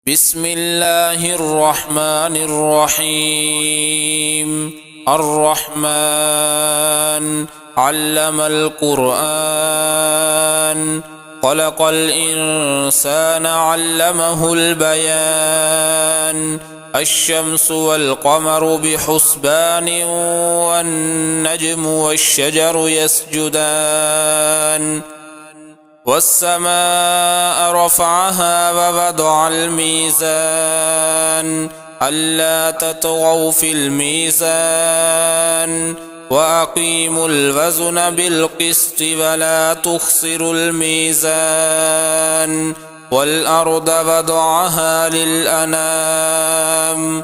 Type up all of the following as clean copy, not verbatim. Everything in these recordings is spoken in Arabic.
بسم الله الرحمن الرحيم. الرحمن علم القرآن، خلق الإنسان علمه البيان. الشمس والقمر بحسبان، والنجم والشجر يسجدان. والسماء رفعها ووضع الميزان، ألا تطغوا في الميزان، وأقيموا الوزن بالقسط ولا تخسروا الميزان. والأرض وضعها للأنام،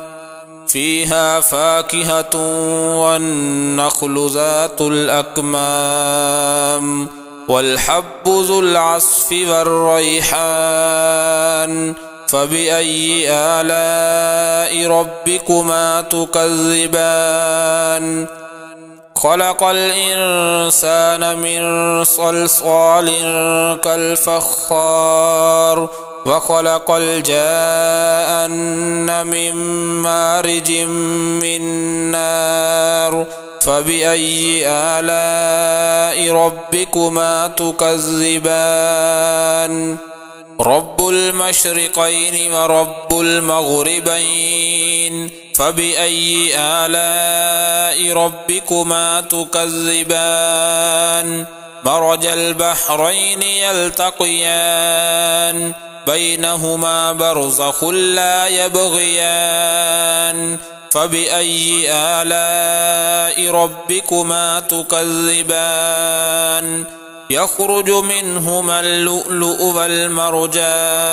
فيها فاكهة والنخل ذات الأكمام، والحب ذو العصف والريحان. فبأي آلاء ربكما تكذبان؟ خلق الإنسان من صلصال كالفخار، وخلق الجان من مارج من نار. فبأي آلاء ربكما تكذبان؟ رب المشرقين ورب المغربين، فبأي آلاء ربكما تكذبان؟ مرج البحرين يلتقيان، بينهما برزخ لا يبغيان. فبأي آلاء ربكما تكذبان؟ يخرج منهما اللؤلؤ والمرجان.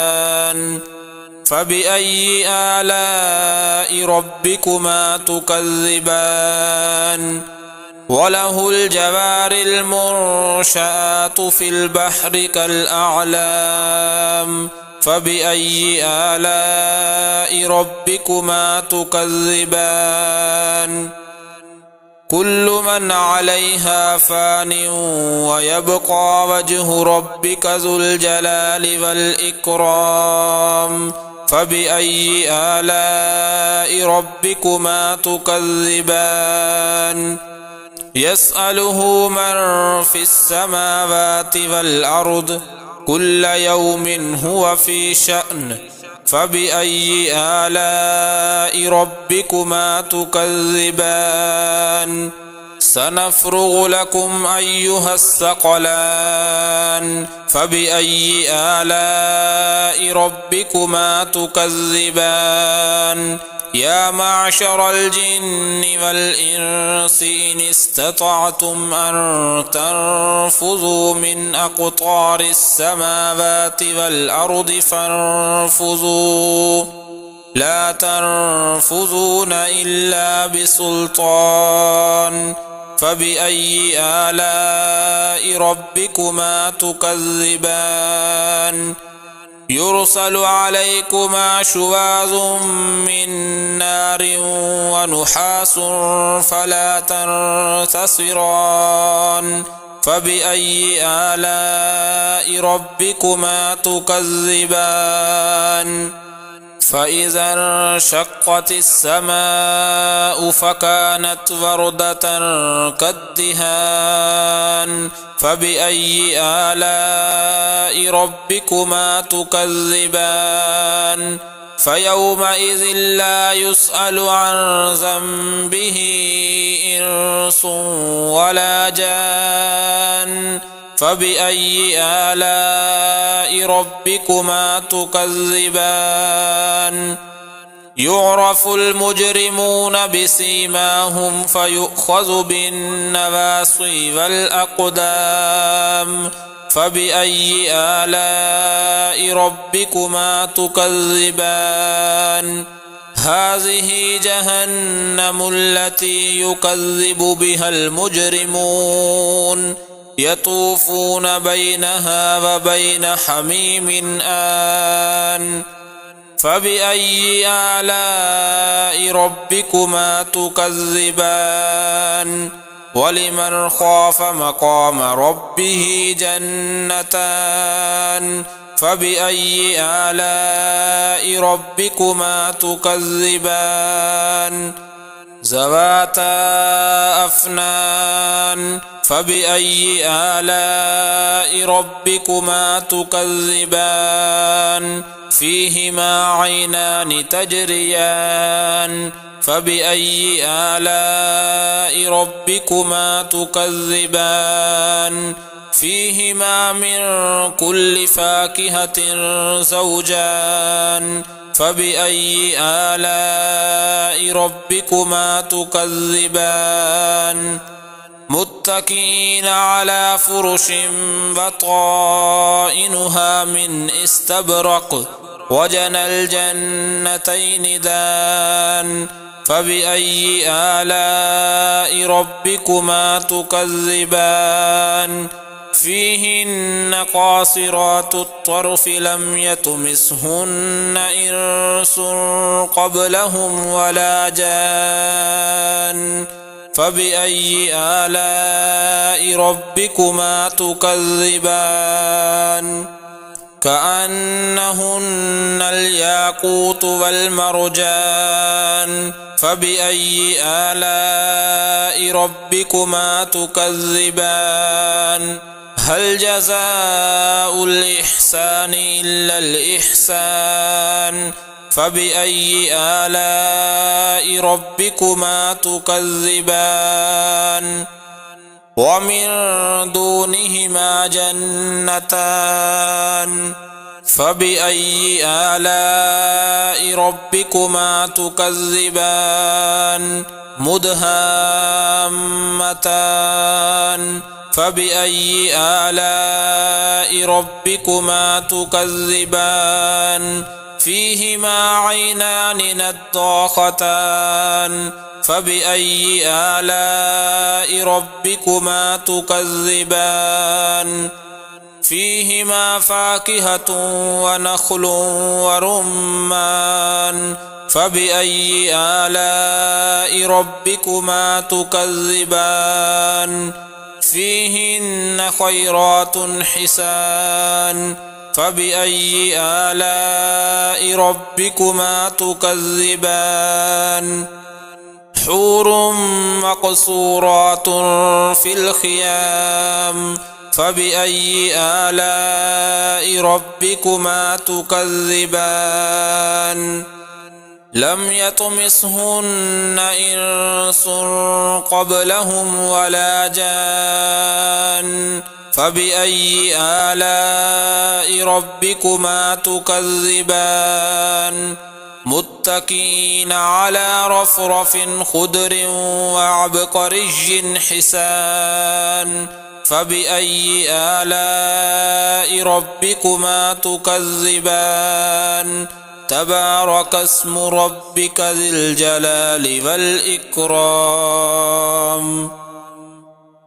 فبأي آلاء ربكما تكذبان؟ وله الجوار المنشآت في البحر كالأعلام. فبأي آلاء ربكما تكذبان؟ كل من عليها فان، ويبقى وجه ربك ذو الجلال والإكرام. فبأي آلاء ربكما تكذبان؟ يسأله من في السماوات والأرض، كل يوم هو في شأن. فبأي آلاء ربكما تكذبان؟ سنفرغ لكم أيها الثقلان. فبأي آلاء ربكما تكذبان؟ يا معشر الجن والإنس إن استطعتم أن تنفذوا من أقطار السماوات والأرض فانفذوا، لا تنفذون إلا بسلطان. فبأي آلاء ربكما تكذبان؟ يرسل عليكما شواظ من نار ونحاس فلا تنتصران. فبأي آلاء ربكما تكذبان؟ فإذا انشقت السماء فكانت وردة كالدهان. فبأي آلاء ربكما تكذبان؟ فيومئذ لا يسأل عن ذنبه إنس ولا جان. فبأي آلاء ربكما تكذبان؟ يعرف المجرمون بسيماهم فيؤخذ بالنواصي والأقدام. فبأي آلاء ربكما تكذبان؟ هذه جهنم التي يكذب بها المجرمون، يطوفون بينها وبين حميم آن. فبأي آلاء ربكما تكذبان؟ ولمن خاف مقام ربه جنتان، فبأي آلاء ربكما تكذبان ذواتا أفنان فبأي آلاء ربكما تكذبان فيهما عينان تجريان فبأي آلاء ربكما تكذبان فيهما من كل فاكهة زوجان فبأي آلاء ربكما تكذبان متكئين على فرش بطائنها من استبرق وجنى الجنتين دان فبأي آلاء ربكما تكذبان فيهن قاصرات الطرف لم يطمثهن إنس قبلهم ولا جان فبأي آلاء ربكما تكذبان كأنهن الياقوت والمرجان فبأي آلاء ربكما تكذبان هل جزاء الإحسان إلا الإحسان فبأي آلاء ربكما تكذبان ومن دونهما جنتان فبأي آلاء ربكما تكذبان مدهامتان فبأي آلاء ربكما تكذبان فيهما عينان نضاختان فبأي آلاء ربكما تكذبان فيهما فاكهة ونخل ورمان فبأي آلاء ربكما تكذبان فيهن خيرات حسان فبأي آلاء ربكما تكذبان حور مقصورات في الخيام فبأي آلاء ربكما تكذبان لم يطمثهن إنس قبلهم ولا جان فبأي آلاء ربكما تكذبان متكئين على رفرف خضر وعبقري حسان فبأي آلاء ربكما تكذبان تبارك اسم ربك ذي الجلال والإكرام